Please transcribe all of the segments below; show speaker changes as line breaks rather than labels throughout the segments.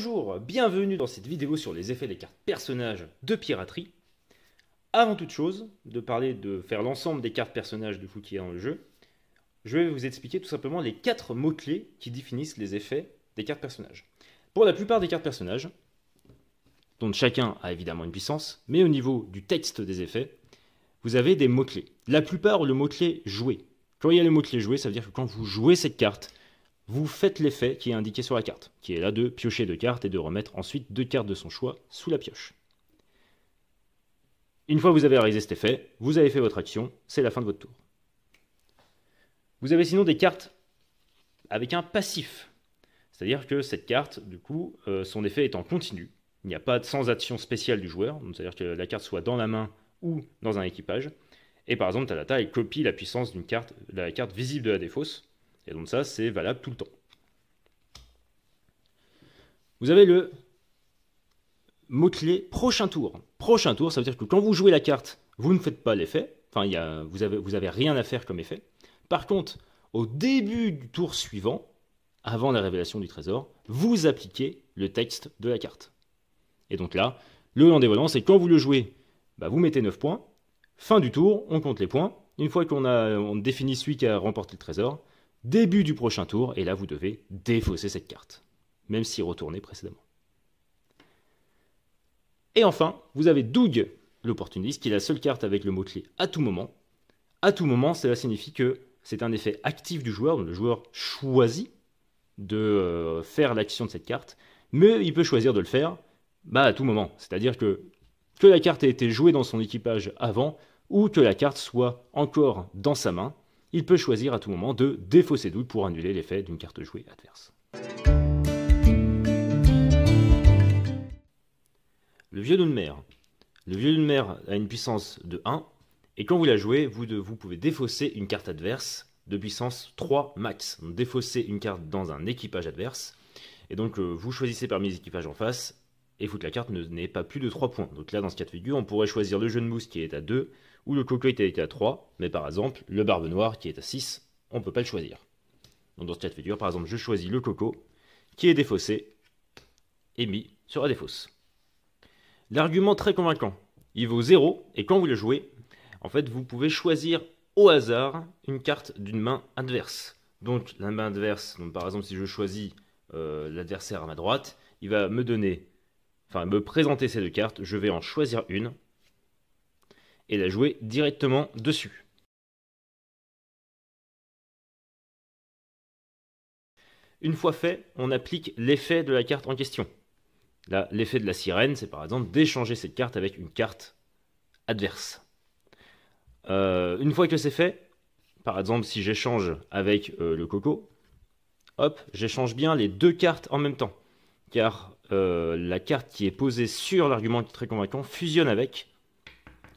Bonjour, bienvenue dans cette vidéo sur les effets des cartes personnages de piraterie. Avant toute chose, de faire l'ensemble des cartes personnages du coup qui est dans le jeu, je vais vous expliquer tout simplement les 4 mots-clés qui définissent les effets des cartes personnages. Pour la plupart des cartes personnages, dont chacun a évidemment une puissance, mais au niveau du texte des effets, vous avez des mots-clés. La plupart ont le mot-clé jouer. Quand il y a le mot-clé jouer, ça veut dire que quand vous jouez cette carte, vous faites l'effet qui est indiqué sur la carte, qui est là de piocher 2 cartes et de remettre ensuite 2 cartes de son choix sous la pioche. Une fois que vous avez réalisé cet effet, vous avez fait votre action, c'est la fin de votre tour. Vous avez sinon des cartes avec un passif, c'est-à-dire que cette carte, du coup, son effet est en continu. Il n'y a pas de sans action spéciale du joueur, c'est-à-dire que la carte soit dans la main ou dans un équipage. Et par exemple, Talata, elle copie la puissance d'une carte, la carte visible de la défausse. Et donc ça, c'est valable tout le temps. Vous avez le mot-clé prochain tour. Prochain tour, ça veut dire que quand vous jouez la carte, vous ne faites pas l'effet. Enfin, vous avez rien à faire comme effet. Par contre, au début du tour suivant, avant la révélation du trésor, vous appliquez le texte de la carte. Et donc là, le land des volants, c'est quand vous le jouez, vous mettez 9 points. Fin du tour, on compte les points. Une fois on définit celui qui a remporté le trésor, début du prochain tour, et là vous devez défausser cette carte, même si retournée précédemment. Et enfin, vous avez Doug, l'opportuniste, qui est la seule carte avec le mot-clé à tout moment. À tout moment, cela signifie que c'est un effet actif du joueur, donc le joueur choisit de faire l'action de cette carte, mais il peut choisir de le faire à tout moment. C'est-à-dire que la carte ait été jouée dans son équipage avant, ou que la carte soit encore dans sa main, il peut choisir à tout moment de défausser Doug pour annuler l'effet d'une carte jouée adverse. Le vieux loup de mer. Le vieux loup de mer a une puissance de 1, et quand vous la jouez, vous pouvez défausser une carte adverse de puissance 3 max. Donc défausser une carte dans un équipage adverse, et donc vous choisissez parmi les équipages en face, et il faut que la carte n'ait pas plus de 3 points. Donc là, dans ce cas de figure, on pourrait choisir le jeu de mousse qui est à 2, ou le coco qui est à 3, mais par exemple, le barbe noire qui est à 6, on ne peut pas le choisir. Donc dans ce cas de figure, par exemple, je choisis le coco, qui est défaussé, et mis sur la défausse. L'argument très convaincant, il vaut 0, et quand vous le jouez, en fait, vous pouvez choisir au hasard une carte d'une main adverse. Donc la main adverse, donc, par exemple, si je choisis l'adversaire à ma droite, il va me présenter ces 2 cartes, je vais en choisir une, et la jouer directement dessus. Une fois fait, on applique l'effet de la carte en question. Là, l'effet de la sirène, c'est par exemple d'échanger cette carte avec une carte adverse. Une fois que c'est fait, par exemple si j'échange avec le coco, hop, j'échange bien les 2 cartes en même temps. Car la carte qui est posée sur l'argument qui est très convaincant fusionne avec,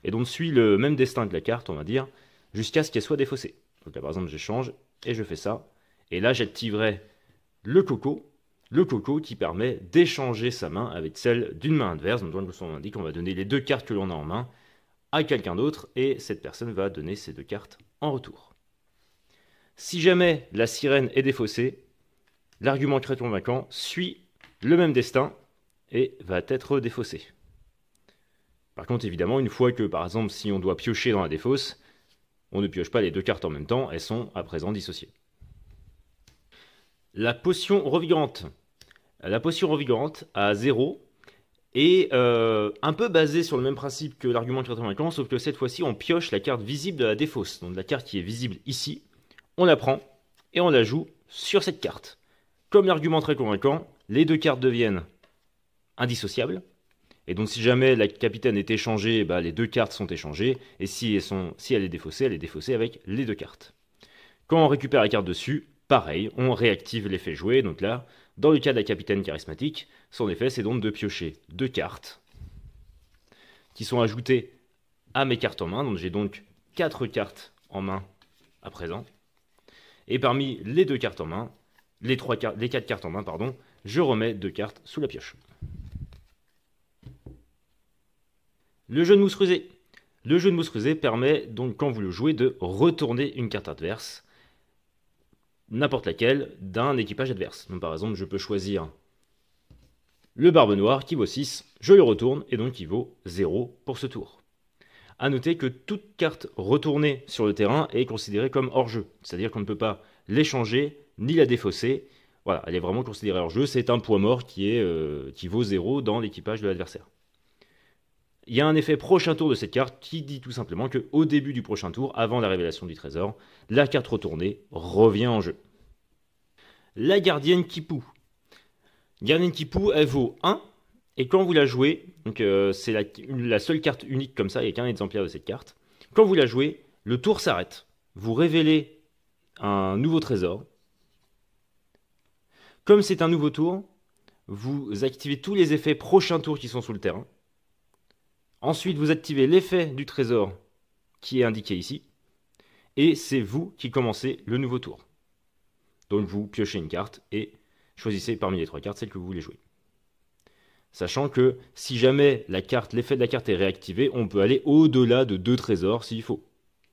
et donc suit le même destin que la carte, on va dire, jusqu'à ce qu'elle soit défaussée. Donc là, par exemple, j'échange, et je fais ça. Et là, j'activerai le coco qui permet d'échanger sa main avec celle d'une main adverse. Donc, comme son nom l'indique, on va donner les 2 cartes que l'on a en main à quelqu'un d'autre, et cette personne va donner ces 2 cartes en retour. Si jamais la sirène est défaussée, l'argument très convaincant suit le même destin et va être défaussé. Par contre, évidemment, une fois que, par exemple, si on doit piocher dans la défausse, on ne pioche pas les 2 cartes en même temps, elles sont à présent dissociées. La potion revigorante. La potion revigorante à 0 est un peu basée sur le même principe que l'argument très convaincant, sauf que cette fois-ci, on pioche la carte visible de la défausse. Donc la carte qui est visible ici, on la prend et on la joue sur cette carte. Comme l'argument très convaincant, les 2 cartes deviennent indissociables. Et donc si jamais la capitaine est échangée, les 2 cartes sont échangées. Et si elle est défaussée avec les 2 cartes. Quand on récupère la carte dessus, pareil, on réactive l'effet joué. Donc là, dans le cas de la capitaine charismatique, son effet c'est donc de piocher 2 cartes qui sont ajoutées à mes cartes en main. Donc j'ai donc 4 cartes en main à présent. Et parmi les 2 cartes en main, les 4 cartes en main, pardon, je remets 2 cartes sous la pioche. Le jeu de mousse rusée. Le jeu de mousse rusée permet donc, quand vous le jouez, de retourner une carte adverse, n'importe laquelle, d'un équipage adverse. Donc par exemple, je peux choisir Le barbe noire qui vaut 6, je le retourne et donc il vaut 0 pour ce tour. A noter que toute carte retournée sur le terrain est considérée comme hors-jeu, c'est-à-dire qu'on ne peut pas l'échanger ni la défausser. Voilà, elle est vraiment considérée hors-jeu, c'est un poids mort qui vaut 0 dans l'équipage de l'adversaire. Il y a un effet prochain tour de cette carte qui dit tout simplement qu'au début du prochain tour, avant la révélation du trésor, la carte retournée revient en jeu. La gardienne qui poue. Gardienne qui poue, elle vaut 1, et quand vous la jouez, donc c'est la seule carte unique comme ça, il n'y a qu'un exemplaire de cette carte, quand vous la jouez, le tour s'arrête, vous révélez un nouveau trésor. Comme c'est un nouveau tour, vous activez tous les effets prochains tours qui sont sur le terrain. Ensuite, vous activez l'effet du trésor qui est indiqué ici, et c'est vous qui commencez le nouveau tour. Donc vous piochez une carte et choisissez parmi les 3 cartes celle que vous voulez jouer. Sachant que si jamais l'effet de la carte est réactivé, on peut aller au-delà de 2 trésors s'il faut.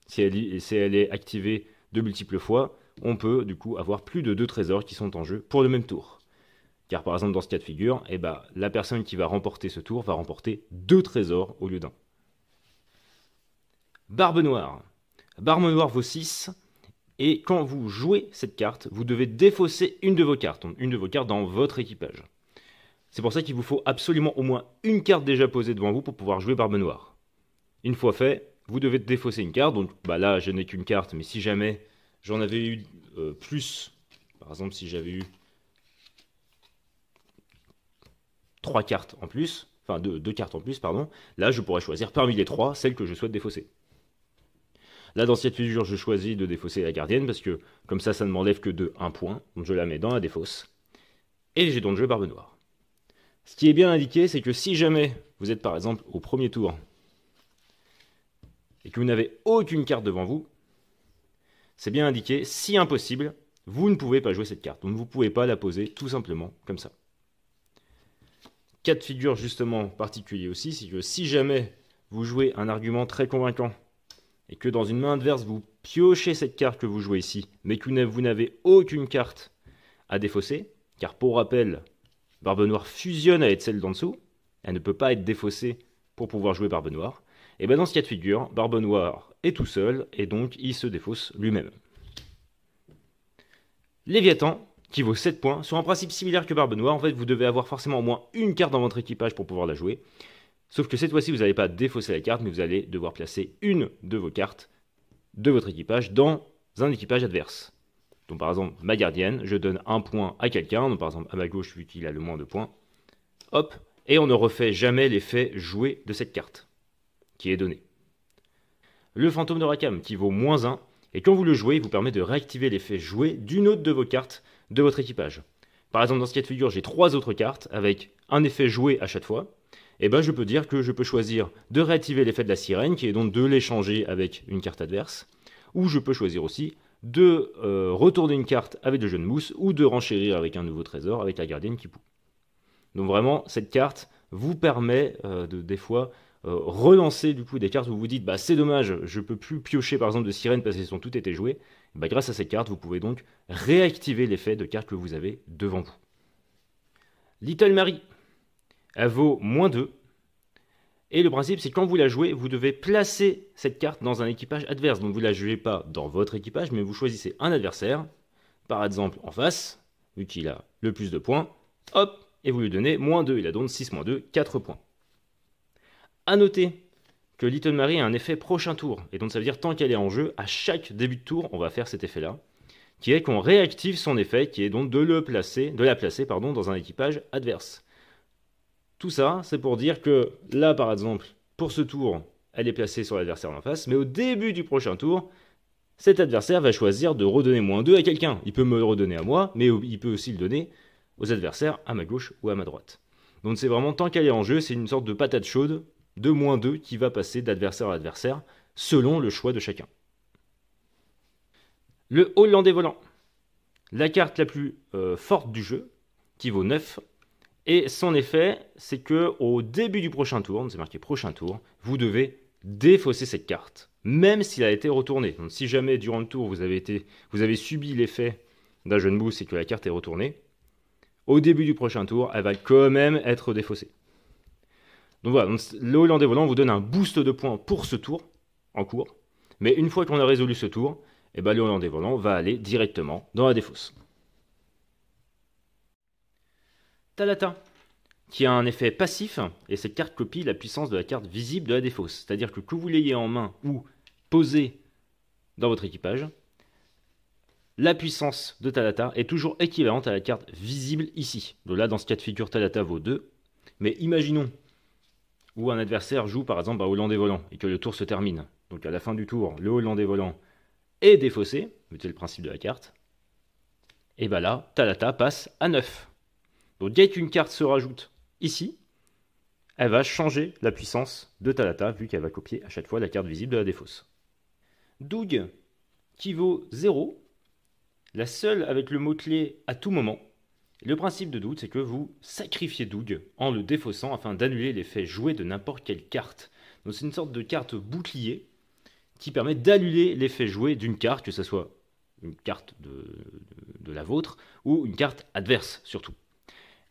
Si elle est activée de multiples fois, on peut du coup avoir plus de 2 trésors qui sont en jeu pour le même tour. Car par exemple dans ce cas de figure, la personne qui va remporter ce tour va remporter 2 trésors au lieu d'un. Barbe noire. Barbe noire vaut 6. Et quand vous jouez cette carte, vous devez défausser une de vos cartes. Donc une de vos cartes dans votre équipage. C'est pour ça qu'il vous faut absolument au moins une carte déjà posée devant vous pour pouvoir jouer Barbe noire. Une fois fait, vous devez défausser une carte. Donc là, je n'ai qu'une carte, mais si jamais j'en avais eu plus, par exemple si j'avais eu 3 cartes en plus, enfin 2 cartes en plus, pardon, là je pourrais choisir parmi les 3 celle que je souhaite défausser. Là dans cette figure, je choisis de défausser la gardienne parce que comme ça ne m'enlève que de 1 point, donc je la mets dans la défausse. Et j'ai donc joué Barbe noire. Ce qui est bien indiqué, c'est que si jamais vous êtes par exemple au premier tour et que vous n'avez aucune carte devant vous, c'est bien indiqué, si impossible, vous ne pouvez pas jouer cette carte. Donc vous ne pouvez pas la poser tout simplement comme ça. Cas de figure justement particulier aussi, c'est que si jamais vous jouez un argument très convaincant et que dans une main adverse vous piochez cette carte que vous jouez ici, mais que vous n'avez aucune carte à défausser, car pour rappel, Barbe noire fusionne avec celle d'en dessous, elle ne peut pas être défaussée pour pouvoir jouer Barbe noire, et bien dans ce cas de figure, Barbe noire est tout seul et donc il se défausse lui-même. Léviathan, qui vaut 7 points, sur un principe similaire que Barbe noire, en fait vous devez avoir forcément au moins une carte dans votre équipage pour pouvoir la jouer, sauf que cette fois-ci vous n'allez pas défausser la carte, mais vous allez devoir placer une de vos cartes de votre équipage dans un équipage adverse. Donc par exemple, ma gardienne, je donne 1 point à quelqu'un, donc par exemple à ma gauche vu qu'il a le moins de points, hop, et on ne refait jamais l'effet joué de cette carte, qui est donnée. Le fantôme de Rakam, qui vaut -1, et quand vous le jouez, il vous permet de réactiver l'effet joué d'une autre de vos cartes de votre équipage. Par exemple, dans ce cas de figure, j'ai 3 autres cartes avec un effet joué à chaque fois. Et je peux dire que je peux choisir de réactiver l'effet de la sirène, qui est donc de l'échanger avec une carte adverse, ou je peux choisir aussi de retourner une carte avec le jeu de mousse, ou de renchérir avec un nouveau trésor avec la gardienne qui poue. Donc vraiment, cette carte vous permet des fois relancer du coup des cartes où vous vous dites c'est dommage, je peux plus piocher par exemple de sirène parce qu'elles ont toutes été jouées. Grâce à cette carte, vous pouvez donc réactiver l'effet de carte que vous avez devant vous. Little Mary, elle vaut -2. Et le principe, c'est que quand vous la jouez, vous devez placer cette carte dans un équipage adverse. Donc vous ne la jouez pas dans votre équipage, mais vous choisissez un adversaire, par exemple en face, vu qu'il a le plus de points, hop, et vous lui donnez -2. Il a donc 6-2, 4 points. A noter que Little Mary a un effet prochain tour, et donc ça veut dire tant qu'elle est en jeu, à chaque début de tour, on va faire cet effet-là, qui est qu'on réactive son effet, qui est donc de la placer dans un équipage adverse. Tout ça, c'est pour dire que là, par exemple, pour ce tour, elle est placée sur l'adversaire en face, mais au début du prochain tour, cet adversaire va choisir de redonner -2 à quelqu'un. Il peut me le redonner à moi, mais il peut aussi le donner aux adversaires à ma gauche ou à ma droite. Donc c'est vraiment, tant qu'elle est en jeu, c'est une sorte de patate chaude de -2 qui va passer d'adversaire à adversaire, selon le choix de chacun. Le Hollandais volant, la carte la plus forte du jeu, qui vaut 9, et son effet, c'est que au début du prochain tour, c'est marqué prochain tour, vous devez défausser cette carte, même s'il a été retourné. Donc si jamais durant le tour vous avez subi l'effet d'un jeu de mousse et que la carte est retournée, au début du prochain tour, elle va quand même être défaussée. Donc voilà, donc le Hollandais volant vous donne un boost de points pour ce tour en cours. Mais une fois qu'on a résolu ce tour, eh ben, le Hollandais volant va aller directement dans la défausse. Talata, qui a un effet passif, et cette carte copie la puissance de la carte visible de la défausse. C'est-à-dire que vous l'ayez en main ou posée dans votre équipage, la puissance de Talata est toujours équivalente à la carte visible ici. Donc là, dans ce cas de figure, Talata vaut 2. Mais imaginons où un adversaire joue par exemple un Hollandais volant et que le tour se termine. Donc à la fin du tour, le Hollandais volant est défaussé, c'est le principe de la carte. Et bien là, Talata passe à 9. Donc dès qu'une carte se rajoute ici, elle va changer la puissance de Talata, vu qu'elle va copier à chaque fois la carte visible de la défausse. Doug, qui vaut 0, la seule avec le mot-clé à tout moment. Le principe de Doug, c'est que vous sacrifiez Doug en le défaussant afin d'annuler l'effet joué de n'importe quelle carte. Donc c'est une sorte de carte bouclier qui permet d'annuler l'effet joué d'une carte, que ce soit une carte de la vôtre ou une carte adverse surtout.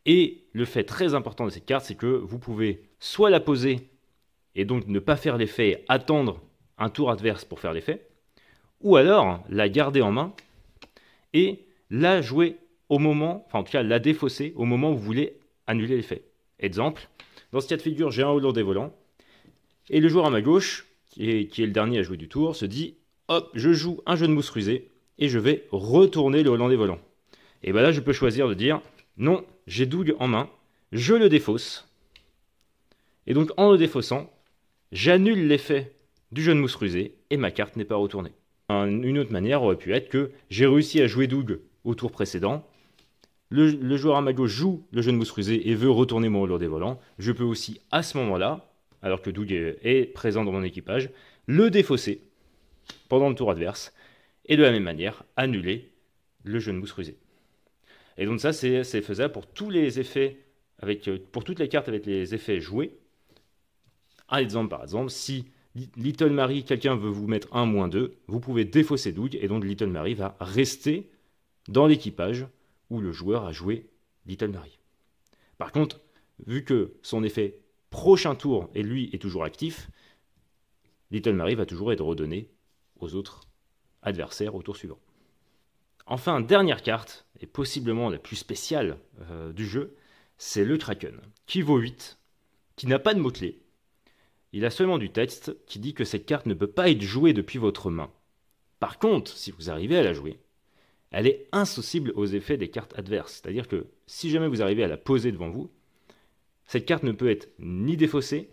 Et le fait très important de cette carte, c'est que vous pouvez soit la poser et donc ne pas faire l'effet et attendre un tour adverse pour faire l'effet, ou alors la garder en main et la jouer au moment, enfin en tout cas la défausser au moment où vous voulez annuler l'effet. Exemple, dans ce cas de figure, j'ai un Hollandais volant, et le joueur à ma gauche, qui est le dernier à jouer du tour, se dit « Hop, je joue un jeu de mousse rusé, et je vais retourner le Hollandais volant. » Et bien là, je peux choisir de dire « Non, j'ai Doug en main, je le défausse. » Et donc en le défaussant, j'annule l'effet du jeu de mousse rusé, et ma carte n'est pas retournée. Une autre manière aurait pu être que j'ai réussi à jouer Doug au tour précédent. Le joueur à ma gauche joue le jeu de mousse rusé et veut retourner mon Hollandais volant. Je peux aussi, à ce moment-là, alors que Doug est présent dans mon équipage, le défausser pendant le tour adverse et de la même manière annuler le jeu de mousse rusé. Et donc ça, c'est faisable pour tous les effets, pour toutes les cartes avec les effets joués. Un exemple par exemple, si Little Mary, quelqu'un veut vous mettre 1-2, vous pouvez défausser Doug et donc Little Mary va rester dans l'équipage où le joueur a joué Little Mary. Par contre, vu que son effet prochain tour et lui est toujours actif, Little Mary va toujours être redonné aux autres adversaires au tour suivant. Enfin, dernière carte, et possiblement la plus spéciale du jeu, c'est le Kraken, qui vaut 8, qui n'a pas de mot-clé. Il a seulement du texte qui dit que cette carte ne peut pas être jouée depuis votre main. Par contre, si vous arrivez à la jouer, elle est insensible aux effets des cartes adverses. C'est-à-dire que si jamais vous arrivez à la poser devant vous, cette carte ne peut être ni défaussée,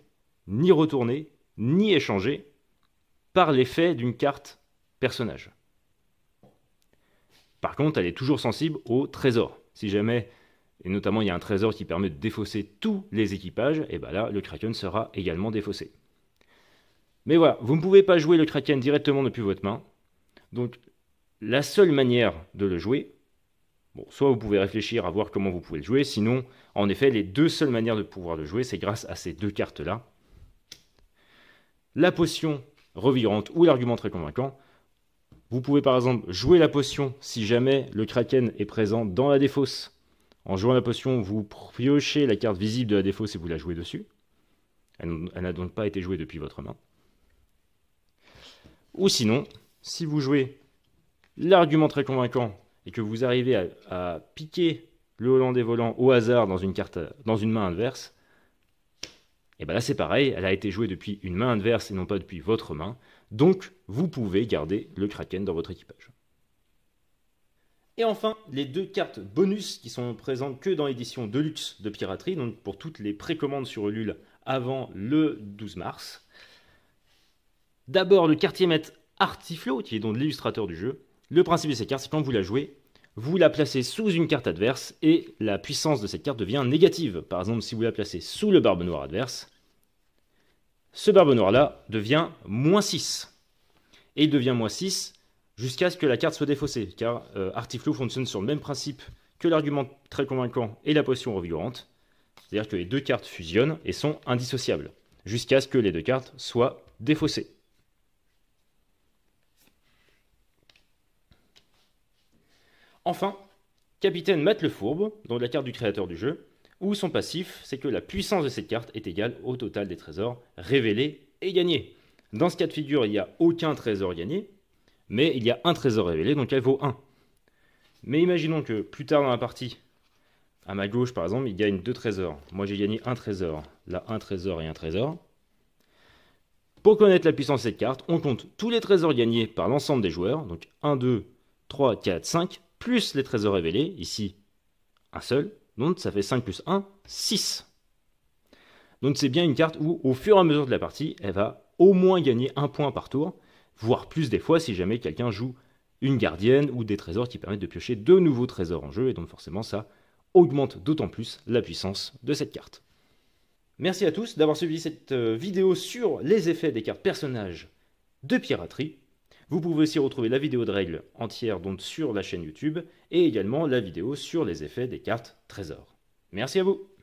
ni retournée, ni échangée par l'effet d'une carte personnage. Par contre, elle est toujours sensible au trésor. Si jamais, et notamment il y a un trésor qui permet de défausser tous les équipages, et bien là, le Kraken sera également défaussé. Mais voilà, vous ne pouvez pas jouer le Kraken directement depuis votre main. Donc, la seule manière de le jouer, bon, soit vous pouvez réfléchir à voir comment vous pouvez le jouer, sinon, en effet, les deux seules manières de pouvoir le jouer, c'est grâce à ces deux cartes-là. La potion revigorante ou l'argument très convaincant. Vous pouvez par exemple jouer la potion si jamais le Kraken est présent dans la défausse. En jouant la potion, vous piochez la carte visible de la défausse et vous la jouez dessus. Elle n'a donc pas été jouée depuis votre main. Ou sinon, si vous jouez l'argument très convaincant et que vous arrivez à piquer le Hollandais volant au hasard dans une main adverse, et bien là c'est pareil, elle a été jouée depuis une main adverse et non pas depuis votre main, donc vous pouvez garder le Kraken dans votre équipage. Et enfin, les deux cartes bonus qui sont présentes que dans l'édition Deluxe de Piraterie, donc pour toutes les précommandes sur Ulule avant le 12 mars. D'abord le quartier maître Artiflo, qui est donc l'illustrateur du jeu. Le principe de cette carte, c'est quand vous la jouez, vous la placez sous une carte adverse et la puissance de cette carte devient négative. Par exemple, si vous la placez sous le barbe noire adverse, ce barbe noir-là devient -6. Et il devient -6 jusqu'à ce que la carte soit défaussée, car Artiflo fonctionne sur le même principe que l'argument très convaincant et la potion revigorante. C'est-à-dire que les deux cartes fusionnent et sont indissociables, jusqu'à ce que les deux cartes soient défaussées. Enfin, Capitaine Matt le Fourbe, donc la carte du créateur du jeu, où son passif, c'est que la puissance de cette carte est égale au total des trésors révélés et gagnés. Dans ce cas de figure, il n'y a aucun trésor gagné, mais il y a un trésor révélé, donc elle vaut 1. Mais imaginons que plus tard dans la partie, à ma gauche par exemple, il gagne 2 trésors. Moi j'ai gagné un trésor, là un trésor et un trésor. Pour connaître la puissance de cette carte, on compte tous les trésors gagnés par l'ensemble des joueurs, donc 1, 2, 3, 4, 5, plus les trésors révélés, ici un seul, donc ça fait 5 plus 1, 6. Donc c'est bien une carte où, au fur et à mesure de la partie, elle va au moins gagner un point par tour, voire plus des fois si jamais quelqu'un joue une gardienne ou des trésors qui permettent de piocher de nouveaux trésors en jeu, et donc forcément ça augmente d'autant plus la puissance de cette carte. Merci à tous d'avoir suivi cette vidéo sur les effets des cartes personnages de piraterie. Vous pouvez aussi retrouver la vidéo de règles entière donc sur la chaîne YouTube et également la vidéo sur les effets des cartes trésors. Merci à vous!